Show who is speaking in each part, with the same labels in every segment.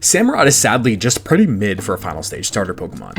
Speaker 1: Samurott is sadly just pretty mid for a final stage starter Pokemon.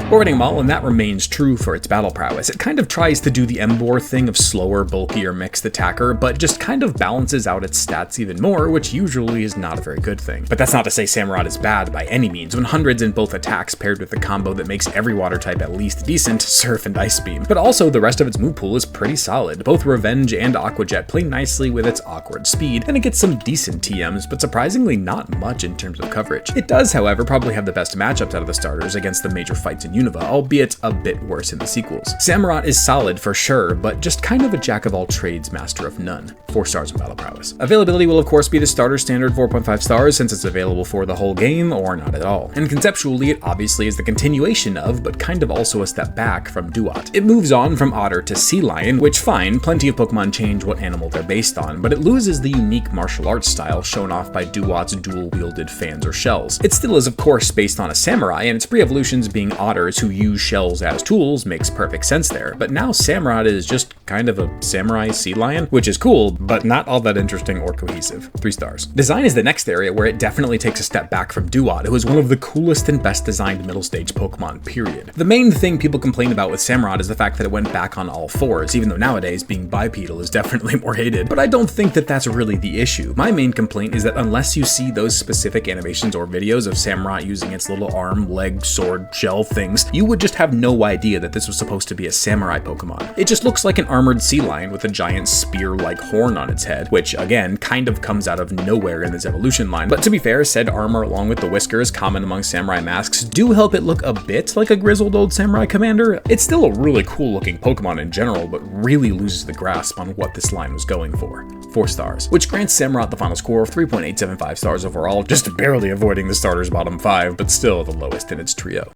Speaker 1: Avoiding them all, and that remains true for its battle prowess. It kind of tries to do the Emboar thing of slower, bulkier mixed attacker, but just kind of balances out its stats even more, which usually is not a very good thing. But that's not to say Samurott is bad by any means, when hundreds in both attacks paired with a combo that makes every water type at least decent, Surf and Ice Beam. But also the rest of its move pool is pretty solid. Both Revenge and Aqua Jet play nicely with its awkward speed, and it gets some decent TMs, but surprisingly not much in terms of coverage. It does, however, probably have the best matchups out of the starters against the major fights in Unova, albeit a bit worse in the sequels. Samurott is solid for sure, but just kind of a jack of all trades, master of none. 4 stars in battle prowess. Availability will of course be the starter standard 4.5 stars since it's available for the whole game or not at all. And conceptually it obviously is the continuation of, but kind of also a step back from Duat. It moves on from Otter to Sea Lion, which fine, plenty of Pokemon change what animal they're based on, but it loses the unique martial arts style shown off by Duat's dual-wielded fans or shells. It still is of course based on a samurai, and its pre-evolutions being otters who use shells as tools makes perfect sense there, but now Samurott is just kind of a samurai sea lion, which is cool, but not all that interesting or cohesive. 3 stars. Design is the next area where it definitely takes a step back from Duat, who is one of the coolest and best designed middle stage Pokemon, period. The main thing people complain about with Samurott is the fact that it went back on all 4s, even though nowadays being bipedal is definitely more hated, but I don't think that that's really the issue. My main complaint is that unless you see those specific animations or videos of Samurott using its little arm, leg, sword, shell things, you would just have no idea that this was supposed to be a samurai Pokemon. It just looks like an armored sea lion with a giant spear-like horn on its head, which again kind of comes out of nowhere in this evolution line. But to be fair, said armor along with the whiskers common among samurai masks do help it look a bit like a grizzled old samurai commander. It's still a really cool looking Pokemon in general, but really loses the grasp on what this line was going for. 4 stars, which grants Samurott the final score of 3.875 stars overall, just barely avoiding the starter's bottom 5, but still the lowest in its trio.